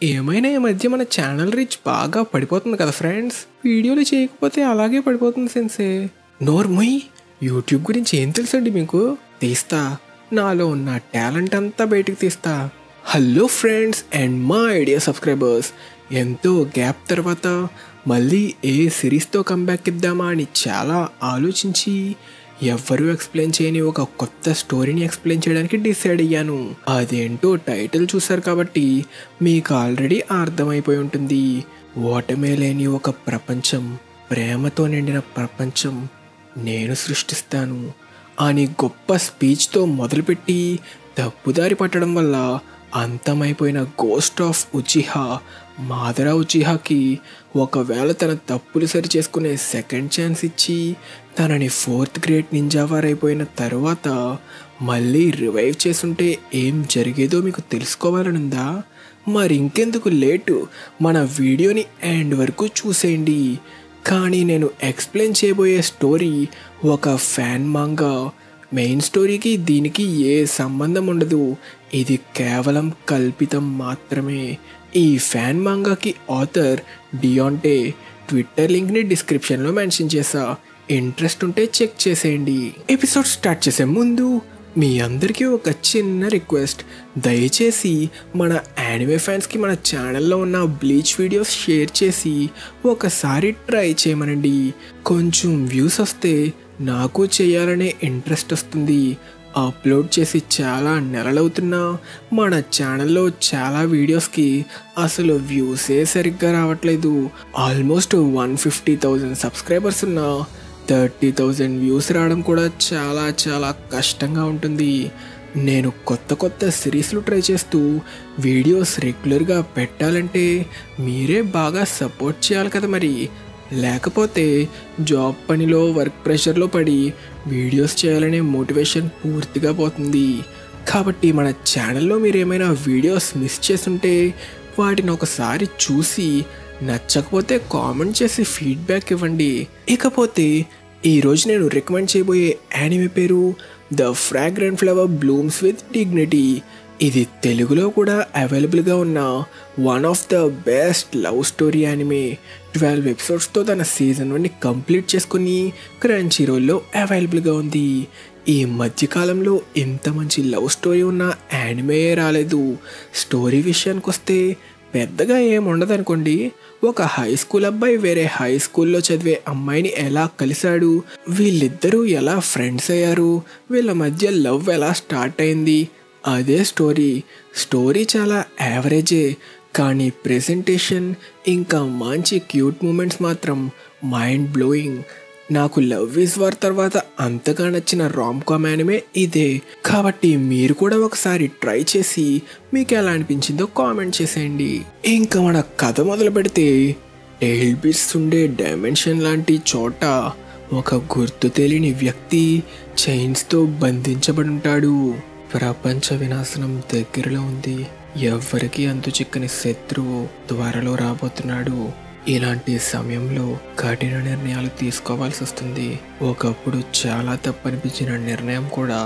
ఏమైనా ఈ మధ్య మన ఛానల్ రీచ్ బాగా పడిపోతుంది కదా ఫ్రెండ్స్. వీడియోలు చేయకపోతే అలాగే పడిపోతుంది సెన్సే. నోర్మొయ్, యూట్యూబ్ గురించి ఏం తెలుసండి మీకు? తీస్తా, నాలో ఉన్న టాలెంట్ అంతా బయటికి తీస్తా. హలో ఫ్రెండ్స్ అండ్ మా ఐడియా సబ్స్క్రైబర్స్, ఎంతో గ్యాప్ తర్వాత మళ్ళీ ఏ సిరీస్తో కంబ్యాక్ ఇద్దామా అని చాలా ఆలోచించి ఎవ్వరూ ఎక్స్ప్లెయిన్ చేయని ఒక కొత్త స్టోరీని ఎక్స్ప్లెయిన్ చేయడానికి డిసైడ్ అయ్యాను. అదేంటో టైటిల్ చూసారు కాబట్టి మీకు ఆల్రెడీ అర్థమైపోయి ఉంటుంది. ఓటమే లేని ఒక ప్రపంచం, ప్రేమతో నిండిన ప్రపంచం నేను సృష్టిస్తాను అని గొప్ప స్పీచ్తో మొదలుపెట్టి తప్పుదారి పట్టడం వల్ల అంతమైపోయిన గోస్ట్ ఆఫ్ ఉచిహా మాదరా ఉచిహాకి ఒకవేళ తన తప్పులు సరి చేసుకునే సెకండ్ ఛాన్స్ ఇచ్చి తనని 4th గ్రేడ్ నింజా వారైపోయిన తర్వాత మళ్ళీ రివైవ్ చేసుంటే ఏం జరిగేదో మీకు తెలుసుకోవాలనుందా? మరి ఇంకెందుకు లేటు, మన వీడియోని ఎండ్ వరకు చూసేయండి. కానీ నేను ఎక్స్ప్లెయిన్ చేయబోయే స్టోరీ ఒక ఫ్యాన్ మాంగా. మెయిన్ స్టోరీకి దీనికి ఏ సంబంధం ఉండదు, ఇది కేవలం కల్పితం మాత్రమే. ఈ ఫ్యాన్ మాంగాకి ఆథర్ డియాంటే. ట్విట్టర్ లింక్ని డిస్క్రిప్షన్లో మెన్షన్ చేసా, ఇంట్రెస్ట్ ఉంటే చెక్ చేసేయండి. ఎపిసోడ్ స్టార్ట్ చేసే ముందు మీ అందరికీ ఒక చిన్న రిక్వెస్ట్, దయచేసి మన యానిమే ఫ్యాన్స్కి మన ఛానల్లో ఉన్న బ్లీచ్ వీడియోస్ షేర్ చేసి ఒకసారి ట్రై చేయమనండి. కొంచెం వ్యూస్ వస్తే నాకు చేయాలనే ఇంట్రెస్ట్ వస్తుంది. అప్లోడ్ చేసి చాలా నెలలవుతున్నా మన ఛానల్లో చాలా వీడియోస్కి అసలు వ్యూసే సరిగ్గా రావట్లేదు. ఆల్మోస్ట్ 150,000 సబ్స్క్రైబర్స్ ఉన్న 30,000 వ్యూస్ రావడం కూడా చాలా చాలా కష్టంగా ఉంటుంది. నేను కొత్త సిరీస్లు ట్రై చేస్తూ వీడియోస్ రెగ్యులర్గా పెట్టాలంటే మీరే బాగా సపోర్ట్ చేయాలి కదా మరి. లేకపోతే జాబ్ పనిలో వర్క్ ప్రెషర్లో పడి వీడియోస్ చేయాలనే మోటివేషన్ పూర్తిగా పోతుంది. కాబట్టి మన ఛానల్లో మీరు ఏమైనా వీడియోస్ మిస్ చేసుంటే వాటిని ఒకసారి చూసి నచ్చకపోతే కామెంట్ చేసి ఫీడ్బ్యాక్ ఇవ్వండి. ఇకపోతే ఈరోజు నేను రికమెండ్ చేయబోయే యానిమే పేరు the fragrant flower blooms with dignity. ఇది తెలుగులో కూడా అవైలబుల్గా ఉన్న one of the best love story anime. 12 ఎపిసోడ్స్తో తన సీజన్ 1ని కంప్లీట్ చేసుకుని క్రంచీరోల్లో అవైలబుల్గా ఉంది. ఈ మధ్యకాలంలో ఇంత మంచి లవ్ స్టోరీ ఉన్న యానిమే రాలేదు. స్టోరీ విషయానికి వస్తే పెద్దగా ఏముండదనుకోండి. ఒక హై స్కూల్ అబ్బాయి వేరే హై స్కూల్లో చదివే అమ్మాయిని ఎలా కలిశాడు, వీళ్ళిద్దరూ ఎలా ఫ్రెండ్స్ అయ్యారు, వీళ్ళ మధ్య లవ్ ఎలా స్టార్ట్ అయింది, అదే స్టోరీ చాలా యావరేజే. కానీ ప్రెజెంటేషన్ ఇంకా మంచి క్యూట్ మూమెంట్స్ మాత్రం మైండ్ బ్లోయింగ్. నాకు లవ్ ఈజ్ వార్ తర్వాత అంతగా నచ్చిన రామ్ కామ్ యానిమే ఇదే. కాబట్టి మీరు కూడా ఒకసారి ట్రై చేసి మీకు ఎలా అనిపించిందో కామెంట్ చేసేయండి. ఇంకా మన కథ మొదలు పెడితే, టెయిల్ బీట్స్ ఉండే డైమెన్షన్ లాంటి చోట ఒక గుర్తు తెలియని వ్యక్తి చైన్స్తో బంధించబడి ఉంటాడు. ప్రపంచ వినాశనం దగ్గరలో ఉంది. ఎవ్వరికీ అంతు చిక్కని శత్రువు త్వరలో రాబోతున్నాడు. ఇలాంటి సమయంలో కఠిన నిర్ణయాలు తీసుకోవాల్సి వస్తుంది. ఒకప్పుడు చాలా తప్పనిపించిన నిర్ణయం కూడా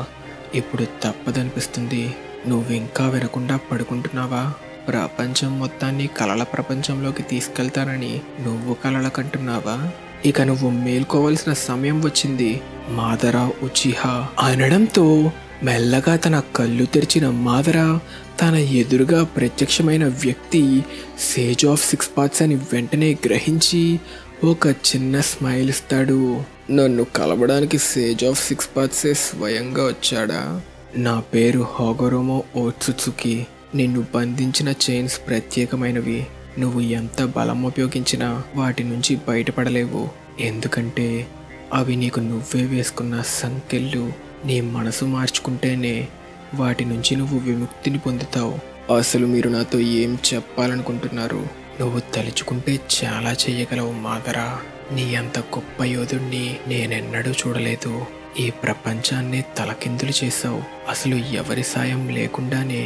ఇప్పుడు తప్పదనిపిస్తుంది. నువ్వు ఇంకా వినకుండా పడుకుంటున్నావా? ప్రపంచం మొత్తాన్ని కలల ప్రపంచంలోకి తీసుకెళ్తానని నువ్వు కలల కంటున్నావా? ఇక నువ్వు మేల్కోవాల్సిన సమయం వచ్చింది, మాదరా ఉచిహా అనడంతో మెల్లగా తన కళ్ళు తెరిచిన మాదరా తన ఎదురుగా ప్రత్యక్షమైన వ్యక్తి సేజ్ ఆఫ్ 6 పాత్స్ అని వెంటనే గ్రహించి ఒక చిన్న స్మైల్ ఇస్తాడు. నన్ను కలవడానికి సేజ్ ఆఫ్ 6 పాత్సే స్వయంగా వచ్చాడా? నా పేరు హాగోరోమో ఓట్సుట్సుకి. నిన్ను బంధించిన చైన్స్ ప్రత్యేకమైనవి. నువ్వు ఎంత బలం ఉపయోగించినా వాటి నుంచి బయటపడలేవు. ఎందుకంటే అవి నీకు నువ్వే వేసుకున్న సంకెళ్ళు. నీ మనసు మార్చుకుంటేనే వాటి నుంచి నువ్వు విముక్తిని పొందుతావు. అసలు మీరు నాతో ఏం చెప్పాలనుకుంటున్నారు? నువ్వు తలుచుకుంటే చాలా చెయ్యగలవు మాదరా. నీ అంత గొప్ప యోధుణ్ణి నేనెన్నడూ చూడలేదు. ఈ ప్రపంచాన్ని తలకిందులు చేశావు. అసలు ఎవరి సాయం లేకుండానే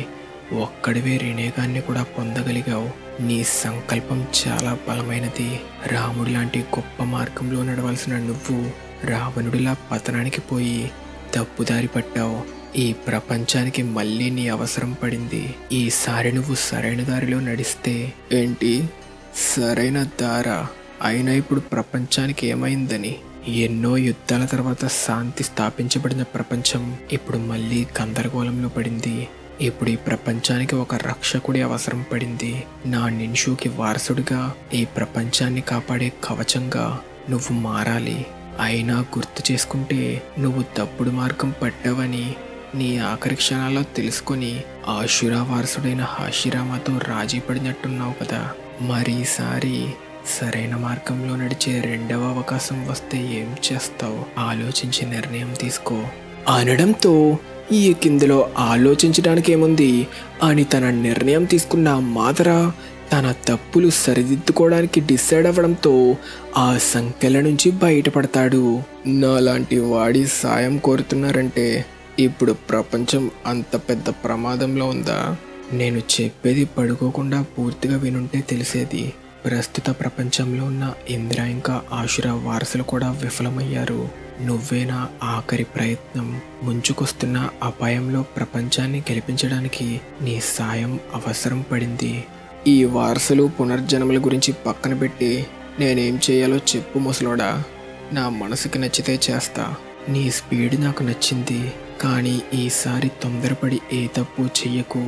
ఒక్కడివే రినేగాన్ని కూడా పొందగలిగావు. నీ సంకల్పం చాలా బలమైనది. రాముడి లాంటి గొప్ప మార్గంలో నడవాల్సిన నువ్వు రావణుడిలా పతనానికి పోయి తప్పుదారి పట్టావు. ఈ ప్రపంచానికి మళ్ళీ నీ అవసరం పడింది. ఈసారి నువ్వు సరైన దారిలో నడిస్తే. ఏంటి సరైన దారా? అయినా ఇప్పుడు ప్రపంచానికి ఏమైందని? ఎన్నో యుద్ధాల తర్వాత శాంతి స్థాపించబడిన ప్రపంచం ఇప్పుడు మళ్ళీ గందరగోళంలో పడింది. ఇప్పుడు ఈ ప్రపంచానికి ఒక రక్షకుడి అవసరం పడింది. నా నిన్షుకి వారసుడిగా ఈ ప్రపంచాన్ని కాపాడే కవచంగా నువ్వు మారాలి. అయినా గుర్తు చేసుకుంటే నువ్వు తప్పుడు మార్గం పట్టావని నీ ఆఖరి క్షణాల్లో తెలుసుకొని ఆషురా వారసుడైన హాషిరామాతో రాజీ పడినట్టున్నావు కదా. మరి ఈసారి సరైన మార్గంలో నడిచే రెండవ అవకాశం వస్తే ఏం చేస్తావు? ఆలోచించి నిర్ణయం తీసుకో అనడంతో ఈ కిందలో ఆలోచించడానికి ఏముంది అని తన నిర్ణయం తీసుకున్న మాదర తన తప్పులు సరిదిద్దుకోవడానికి డిసైడ్ అవ్వడంతో ఆ సంఖ్యల నుంచి బయటపడతాడు. నాలాంటి వాడి సాయం కోరుతున్నారంటే ఇప్పుడు ప్రపంచం అంత పెద్ద ప్రమాదంలో ఉందా? నేను చెప్పేది పడుకోకుండా పూర్తిగా వినుంటే తెలిసేది. ప్రస్తుత ప్రపంచంలో ఉన్న ఇంద్ర ఇంకా ఆషురా వారసులు కూడా విఫలమయ్యారు. నువ్వేనా ఆఖరి ప్రయత్నం. ముంచుకొస్తున్న అపాయంలో ప్రపంచాన్ని గెలిపించడానికి నీ సాయం అవసరం పడింది. ఈ వారసులు పునర్జన్మల గురించి పక్కన పెట్టి నేనేం చేయాలో చెప్పు ముసలోడా. నా మనసుకి నచ్చితే చేస్తా. నీ స్పీడ్ నాకు నచ్చింది, కానీ ఈసారి తొందరపడి ఏ తప్పు చెయ్యకు.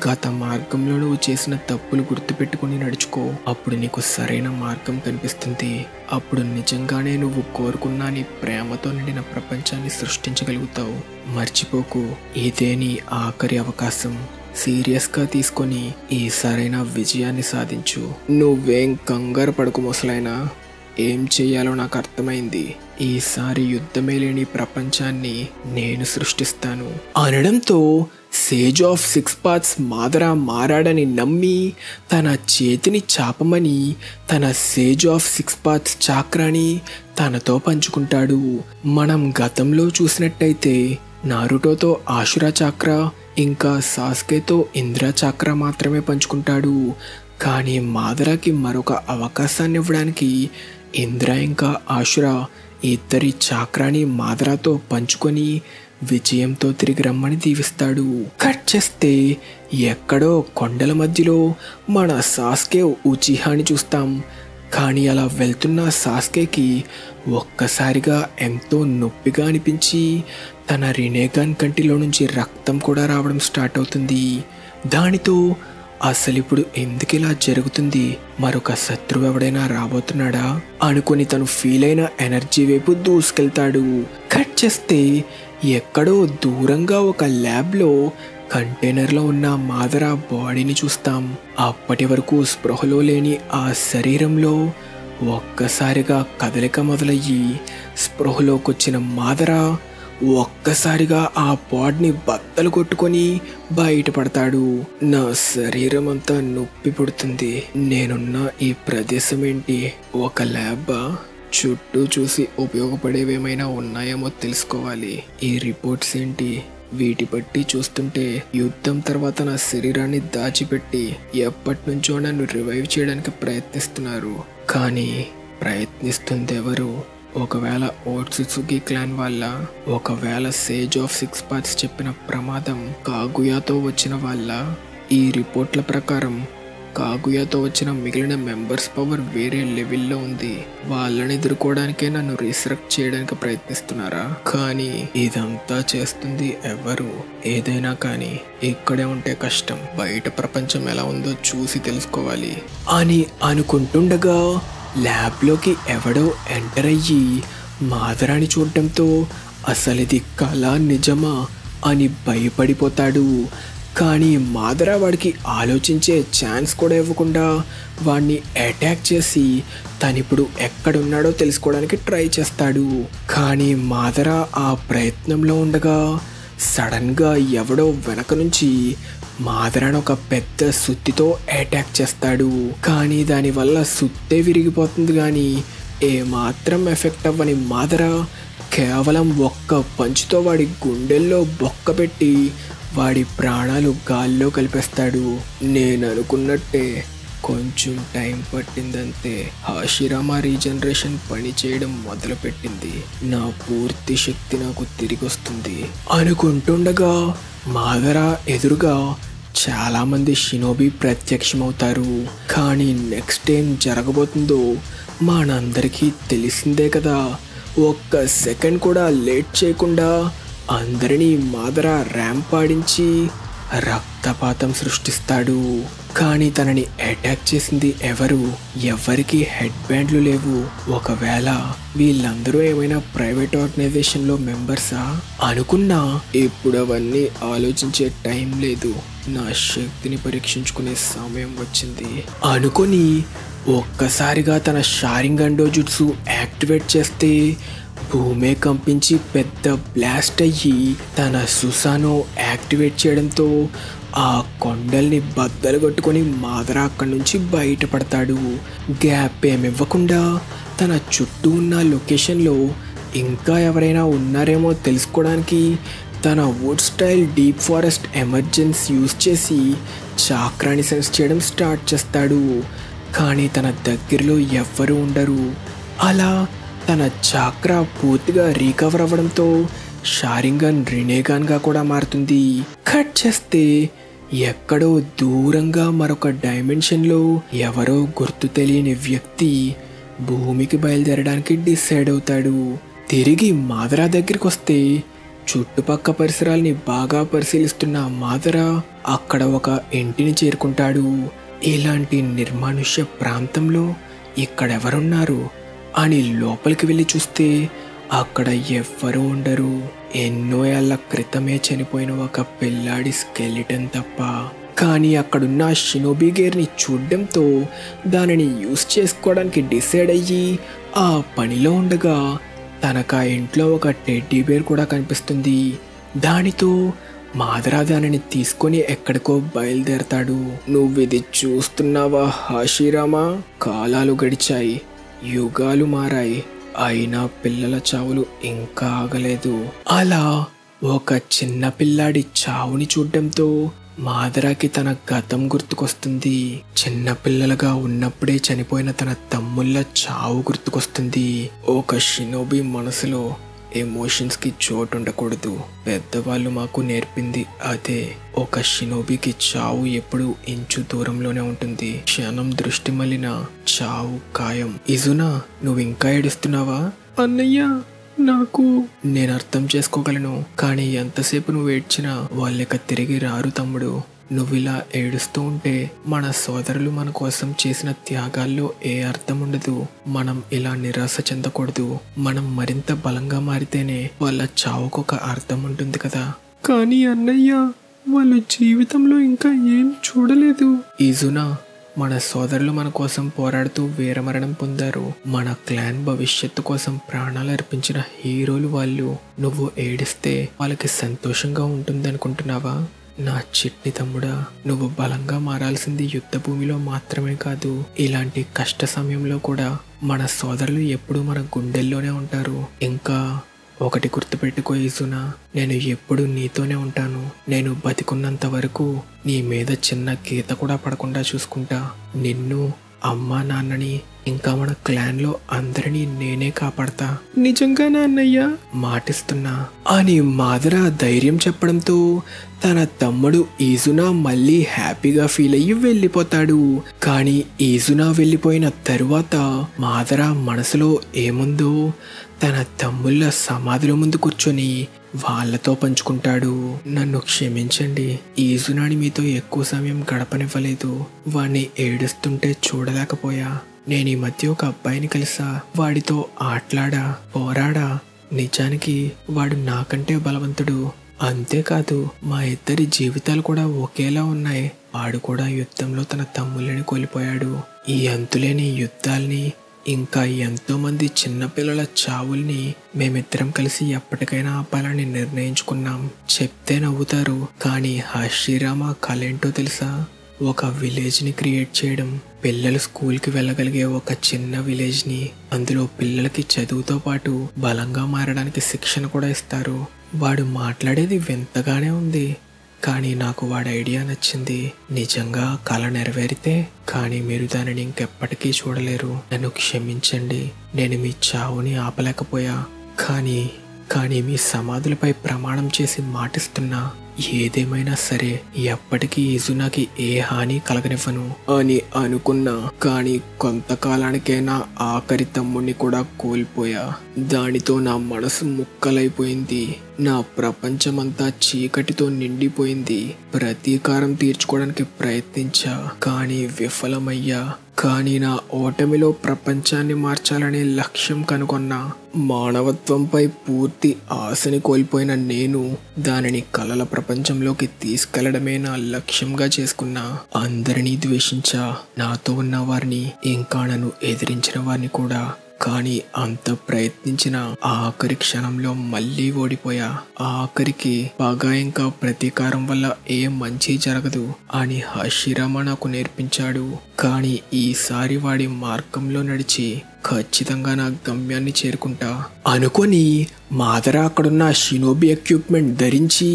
గత మార్గంలో నువ్వు చేసిన తప్పులు గుర్తుపెట్టుకుని నడుచుకో. అప్పుడు నీకు సరైన మార్గం కనిపిస్తుంది. అప్పుడు నిజంగానే నువ్వు కోరుకున్న నీ ప్రేమతో నిండిన ప్రపంచాన్ని సృష్టించగలుగుతావు. మర్చిపోకు, ఇదే నీ ఆఖరి అవకాశం. సీరియస్గా తీసుకొని ఈ సరైన విజయాన్ని సాధించు. నువ్వేం కంగారు పడుకు ముసలైనా. ఏం చెయ్యాలో నాకు అర్థమైంది. ఈసారి యుద్ధమే లేని ప్రపంచాన్ని నేను సృష్టిస్తాను అనడంతో సేజ్ ఆఫ్ 6 పాత్స్ మాదర మారాడని నమ్మి తన చేతిని చాపమని తన సేజ్ ఆఫ్ 6 పాత్స్ చాక్రాని తనతో పంచుకుంటాడు. మనం గతంలో చూసినట్టయితే నారుటోతో ఆషురా చాక్రా ఇంకా సాస్కేతో ఇంద్ర చాక్రా మాత్రమే పంచుకుంటాడు. కానీ మాదరకి మరొక అవకాశాన్ని ఇవ్వడానికి ఇంద్ర ఇంకా ఆషురా ఇద్దరి చాక్రాని మాదరాతో పంచుకొని విజయంతో తిరిగి రమ్మని దీవిస్తాడు. కట్ చేస్తే ఎక్కడో కొండల మధ్యలో మన సాస్కే ఉచిహాని చూస్తాం. కానీ అలా వెళ్తున్న సాస్కేకి ఒక్కసారిగా ఎంతో నొప్పిగా అనిపించి తన రినేగాన్ కంటిలో నుంచి రక్తం కూడా రావడం స్టార్ట్ అవుతుంది. దానితో అసలు ఇప్పుడు ఎందుకు ఇలా జరుగుతుంది, మరొక శత్రువు ఎవడైనా రాబోతున్నాడా అనుకుని తను ఫీల్ అయిన ఎనర్జీ వైపు దూసుకెళ్తాడు. కట్ చేస్తే ఎక్కడో దూరంగా ఒక ల్యాబ్లో కంటైనర్లో ఉన్న మాదర బాడీని చూస్తాం. అప్పటి వరకు స్పృహలో లేని ఆ శరీరంలో ఒక్కసారిగా కదలిక మొదలయ్యి స్పృహలోకొచ్చిన మాదర ఒక్కసారిగా ఆ బాడీని బద్దలు కొట్టుకొని బయటపడతాడు. నా శరీరం అంతా నొప్పి పుడుతుంది. నేనున్న ఈ ప్రదేశం ఏంటి? ఒక ల్యాబా? చుట్టూ చూసి ఉపయోగపడేవేమైనా ఉన్నాయేమో తెలుసుకోవాలి. ఈ రిపోర్ట్స్ ఏంటి? వీటి బట్టి చూస్తుంటే యుద్ధం తర్వాత నా శరీరాన్ని దాచిపెట్టి ఎప్పటి నుంచో నన్ను రివైవ్ చేయడానికి ప్రయత్నిస్తున్నారు. కానీ ప్రయత్నిస్తుంది ఎవరు? ఒకవేళ ఓట్సుకి క్లాన్ వాళ్ళ? ఒకవేళ సేజ్ ఆఫ్ 6 పాత్స్ చెప్పిన ప్రమాదం కాగుయాతో వచ్చిన వాళ్ళ? ఈ రిపోర్ట్ల ప్రకారం కాగుయాతో వచ్చిన మిగిలిన మెంబర్స్ పవర్ వేరే లెవెల్లో ఉంది. వాళ్ళని ఎదుర్కోవడానికే నన్ను రీసెర్చ్ చేయడానికి ప్రయత్నిస్తున్నారా? కానీ ఇదంతా చేస్తుంది ఎవరు? ఏదైనా కానీ ఇక్కడే ఉంటే కష్టం. బయట ప్రపంచం ఎలా ఉందో చూసి తెలుసుకోవాలి అని అనుకుంటుండగా ల్యాబ్లోకి ఎవడో ఎంటర్ అయ్యి మాదరాని చూడటంతో అసలిది కళ నిజమా అని భయపడిపోతాడు. కానీ మాదర వాడికి ఆలోచించే ఛాన్స్ కూడా ఇవ్వకుండా వాడిని అటాక్ చేసి తనిప్పుడు ఎక్కడున్నాడో తెలుసుకోవడానికి ట్రై చేస్తాడు. కానీ మాదర ఆ ప్రయత్నంలో ఉండగా సడన్గా ఎవడో వెనక నుంచి మాదరాని ఒక పెద్ద సుత్తితో అటాక్ చేస్తాడు. కానీ దానివల్ల సుత్తే విరిగిపోతుంది. కానీ ఏమాత్రం ఎఫెక్ట్ అవ్వని మాదర కేవలం ఒక్క పంచుతో వాడి గుండెల్లో బొక్క పెట్టి వాడి ప్రాణాలు గాల్లో కలిపేస్తాడు. నేను అనుకున్నట్టే కొంచెం టైం పట్టిందంతే. హాషిరామా రీజనరేషన్ పని చేయడం మొదలుపెట్టింది. నా పూర్తి శక్తి నాకు తిరిగి వస్తుంది అనుకుంటుండగా మాదరా ఎదురుగా చాలా మంది షినోబి ప్రత్యక్షమవుతారు. కానీ నెక్స్ట్ ఏం జరగబోతుందో మనందరికీ తెలిసిందే కదా. ఒక్క సెకండ్ కూడా లేట్ చేయకుండా అందరినీ మాదరా ర్యాంప్ ఆడించి రక్తపాతం సృష్టిస్తాడు. కానీ తనని అటాక్ చేసింది ఎవరికి హెడ్ బ్యాండ్లు లేవు. ఒకవేళ వీళ్ళందరూ ఏమైనా ప్రైవేట్ ఆర్గనైజేషన్లో మెంబర్సా అనుకున్నా ఇప్పుడు అవన్నీ ఆలోచించే టైం లేదు. నా శక్తిని పరీక్షించుకునే సమయం వచ్చింది అనుకొని ఒక్కసారిగా తన షారింగన్ డోజుట్సు యాక్టివేట్ చేస్తే భూమే కంపించి పెద్ద బ్లాస్ట్ అయ్యి తన సుసానో యాక్టివేట్ చేయడంతో ఆ కొండల్ని బద్దలు కొట్టుకొని మాదరా అక్కడి నుంచి బయటపడతాడు. గ్యాప్ ఏమివ్వకుండా తన చుట్టూ ఉన్న లొకేషన్లో ఇంకా ఎవరైనా ఉన్నారేమో తెలుసుకోవడానికి తన wood style deep forest emergency use చేసి చాక్రాని సెన్స్ చేయడం స్టార్ట్ చేస్తాడు. కానీ తన దగ్గరలో ఎవ్వరూ ఉండరు. అలా తన చాక్రా పూర్తిగా రీకవర్ అవ్వడంతో షారింగన్ రినేగాన్గా కూడా మారుతుంది. కట్ చేస్తే ఎక్కడో దూరంగా మరొక డైమెన్షన్లో ఎవరో గుర్తు తెలియని వ్యక్తి భూమికి బయలుదేరడానికి డిసైడ్ అవుతాడు. తిరిగి మాదరా దగ్గరికి వస్తే చుట్టుపక్క పరిసరాల్ని బాగా పరిశీలిస్తున్న మాదరా అక్కడ ఒక ఇంటిని చేరుకుంటాడు. ఇలాంటి నిర్మానుష్య ప్రాంతంలో ఇక్కడెవరున్నారు అని లోపలికి వెళ్ళి చూస్తే అక్కడ ఎవ్వరూ ఉండరు. ఎన్నో ఏళ్ల క్రితమే చనిపోయిన ఒక పిల్లాడి స్కెలిటన్ తప్ప. కానీ అక్కడున్న షినోబి గేర్ని చూడడంతో దానిని యూజ్ చేసుకోవడానికి డిసైడ్ అయ్యి ఆ పనిలో ఉండగా తనకు ఆ ఇంట్లో ఒక టెడ్డీ బేర్ కూడా కనిపిస్తుంది. దానితో మాదరా దానిని తీసుకొని ఎక్కడికో బయలుదేరతాడు. నువ్విది చూస్తున్నావా హాషిరామా? కాలాలు గడిచాయి, యుగాలు మారాయి, అయినా పిల్లల చావులు ఇంకా ఆగలేదు. అలా ఒక చిన్న పిల్లాడి చావుని చూడడంతో మాదరాకి తన గతం గుర్తుకొస్తుంది. చిన్న పిల్లలుగా ఉన్నప్పుడే చనిపోయిన తన తమ్ముళ్ళ చావు గుర్తుకొస్తుంది. ఒక షినోబి మనసులో ఎమోషన్స్కి చోటు ఉండకూడదు. పెద్దవాళ్ళు మాకు నేర్పింది అదే. ఒక షినోబికి చావు ఎప్పుడు ఇంచు దూరంలోనే ఉంటుంది. క్షణం దృష్టి మళ్ళిన చావు ఖాయం. ఇజునా, నువ్వు ఇంకా ఏడుస్తున్నావా? అన్నయ్య, నేను అర్థం చేసుకోగలను, కానీ ఎంతసేపు నువ్వు ఏడ్చినా వాళ్ళక తిరిగి రారు తమ్ముడు. నువ్విలా ఏడుస్తూ ఉంటే మన సోదరులు మన కోసం చేసిన త్యాగాల్లో ఏ అర్థం ఉండదు. మనం ఇలా నిరాశ చెందకూడదు. మనం మరింత బలంగా మారితేనే వాళ్ళ చావుకొక అర్థం ఉంటుంది కదా. కానీ అన్నయ్య, వాళ్ళు జీవితంలో ఇంకా ఏం చూడలేదు. ఇజునా, మన సోదరులు మన కోసం పోరాడుతూ వీరమరణం పొందారు. మన క్లాన్ భవిష్యత్తు కోసం ప్రాణాలు అర్పించిన హీరోలు వాళ్ళు. నువ్వు ఏడిస్తే వాళ్ళకి సంతోషంగా ఉంటుందనుకుంటున్నావా? నా చిట్టి తమ్ముడా, నువ్వు బలంగా మారాల్సింది యుద్ధ భూమిలో మాత్రమే కాదు, ఇలాంటి కష్ట సమయంలో కూడా మన సోదరులు ఎప్పుడూ మన గుండెల్లోనే ఉంటారు. ఇంకా ఒకటి గుర్తుపెట్టుకో ఇజునా, నేను ఎప్పుడు నీతోనే ఉంటాను. నేను బతికున్నంత వరకు నీ మీద చిన్న గీత కూడా పడకుండా చూసుకుంటా. నిన్ను, అమ్మా, నాన్నని, ఇంకా మన క్లాన్లో అందరినీ నేనే కాపాడతా. నిజంగానా అన్నయ్య? మాటిస్తున్నా అని మాదరా ధైర్యం చెప్పడంతో తన తమ్ముడు ఈజునా మళ్ళీ హ్యాపీగా ఫీల్ అయ్యి వెళ్ళిపోతాడు. కానీ ఈజునా వెళ్ళిపోయిన తరువాత మాదరా మనసులో ఏముందో తన తమ్ముళ్ళ సమాధుల ముందు కూర్చొని వాళ్ళతో పంచుకుంటాడు. నన్ను క్షమించండి, ఈజునాని మీతో ఎక్కువ సమయం గడపనివ్వలేదు. వాణ్ణి ఏడుస్తుంటే చూడలేకపోయా. నేను ఈ మధ్య ఒక అబ్బాయిని కలిసా. వాడితో ఆట్లాడా, పోరాడా. నిజానికి వాడు నాకంటే బలవంతుడు. అంతేకాదు, మా ఇద్దరి జీవితాలు కూడా ఒకేలా ఉన్నాయి. వాడు కూడా యుద్ధంలో తన తమ్ముళ్ళని కోల్పోయాడు. ఈ అంతులేని యుద్ధాల్ని, ఇంకా ఎంతో మంది చిన్నపిల్లల చావుల్ని మేమిద్దరం కలిసి ఎప్పటికైనా ఆపాలని నిర్ణయించుకున్నాం. చెప్తే నవ్వుతారు, కానీ హాషిరామా కళ ఏంటో తెలుసా? ఒక విలేజ్ని క్రియేట్ చేయడం. పిల్లలు స్కూల్కి వెళ్ళగలిగే ఒక చిన్న విలేజ్ని. అందులో పిల్లలకి చదువుతో పాటు బలంగా మారడానికి శిక్షణ కూడా ఇస్తారు. వాడు మాట్లాడేది వింతగానే ఉంది, కానీ నాకు వాడి ఐడియా నచ్చింది. నిజంగా కళ నెరవేరితే కానీ మీరు దానిని ఇంకెప్పటికీ చూడలేరు. నన్ను క్షమించండి, నేను మీ చావుని ఆపలేకపోయా. కానీ మీ సమాధులపై ప్రమాణం చేసి మాటిస్తున్నా, ఏదేమైనా సరే ఎప్పటికీ ఈజునాకి ఏ హాని కలగనివ్వను అని అనుకున్నా. కానీ కొంతకాలానికే నా ఆఖరి తమ్ముడిని కూడా కోల్పోయా. దానితో నా మనసు ముక్కలైపోయింది. నా ప్రపంచమంతా చీకటితో నిండిపోయింది. ప్రతీకారం తీర్చుకోవడానికి ప్రయత్నించా, కానీ విఫలమయ్యా. కానీ నా ఓటమిలో ప్రపంచాన్ని మార్చాలనే లక్ష్యం కనుగొన్నా. మానవత్వంపై పూర్తి ఆశని కోల్పోయిన నేను దానిని కలల ప్రపంచంలోకి తీసుకెళ్లడమే నా లక్ష్యంగా చేసుకున్నా. అందరినీ ద్వేషించా, నాతో ఉన్న వారిని, ఇంకా నన్ను ఎదిరించిన వారిని కూడా. కానీ అంత ప్రయత్నించిన ఆఖరి క్షణంలో మళ్ళీ ఓడిపోయా. ఆఖరికి పగ ఇంకా ప్రతీకారం వల్ల ఏ మంచి జరగదు అని హషిరామా నాకు నేర్పించాడు. కానీ ఈసారి వాడి మార్గంలో నడిచి ఖచ్చితంగా నా గమ్యాన్ని చేరుకుంటా అనుకొని మాదరా అక్కడున్న షినోబి ఎక్విప్మెంట్ ధరించి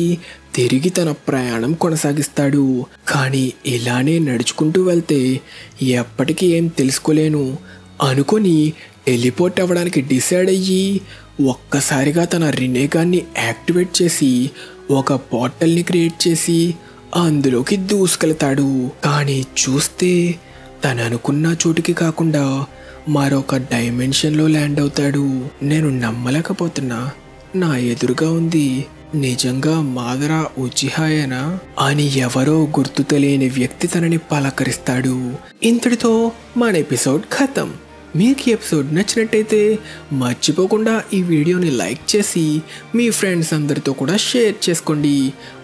తిరిగి తన ప్రయాణం కొనసాగిస్తాడు. కానీ ఇలానే నడుచుకుంటూ వెళ్తే ఎప్పటికీ ఏం తెలుసుకోలేను అనుకొని టెలిపోర్ట్ అవ్వడానికి డిసైడ్ అయ్యి ఒక్కసారిగా తన రినేగాన్ని యాక్టివేట్ చేసి ఒక పోర్టల్ని క్రియేట్ చేసి అందులోకి దూసుకెళ్తాడు. కానీ చూస్తే తను అనుకున్న చోటుకి కాకుండా మరొక డైమెన్షన్లో ల్యాండ్ అవుతాడు. నేను నమ్మలేకపోతున్నా, నా ఎదురుగా ఉంది నిజంగా మాదరా ఉచిహాయేనా అని ఎవరో గుర్తు తెలియని వ్యక్తి తనని పలకరిస్తాడు. ఇంతటితో మన ఎపిసోడ్ ఖతం. మీకు ఈ ఎపిసోడ్ నచ్చినట్టయితే మర్చిపోకుండా ఈ వీడియోని లైక్ చేసి మీ ఫ్రెండ్స్ అందరితో కూడా షేర్ చేసుకోండి.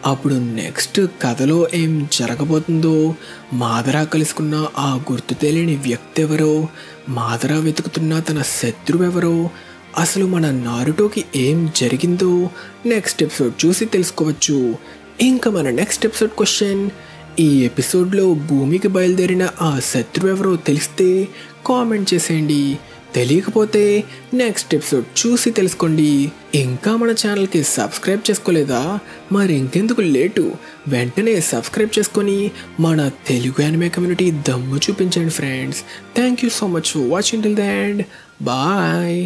అప్పుడు నెక్స్ట్ కథలో ఏం జరగబోతుందో, మాదరా కలుసుకున్న ఆ గుర్తు తెలియని వ్యక్తి ఎవరో, మాదరా వెతుకుతున్న తన శత్రువు ఎవరో, అసలు మన నారుటోకి ఏం జరిగిందో నెక్స్ట్ ఎపిసోడ్ చూసి తెలుసుకోవచ్చు. ఇంకా మన నెక్స్ట్ ఎపిసోడ్ క్వశ్చన్, ఈ ఎపిసోడ్లో భూమికి బయలుదేరిన ఆ శత్రువు ఎవరో తెలిస్తే కామెంట్ చేసేయండి. తెలియకపోతే నెక్స్ట్ ఎపిసోడ్ చూసి తెలుసుకోండి. ఇంకా మన ఛానల్కి సబ్స్క్రైబ్ చేసుకోలేదా? మరి ఇంకెందుకు లేటు, వెంటనే సబ్స్క్రైబ్ చేసుకొని మన తెలుగు యానిమే కమ్యూనిటీ దమ్ము చూపించండి friends. Thank you so much for watching till the end. Bye.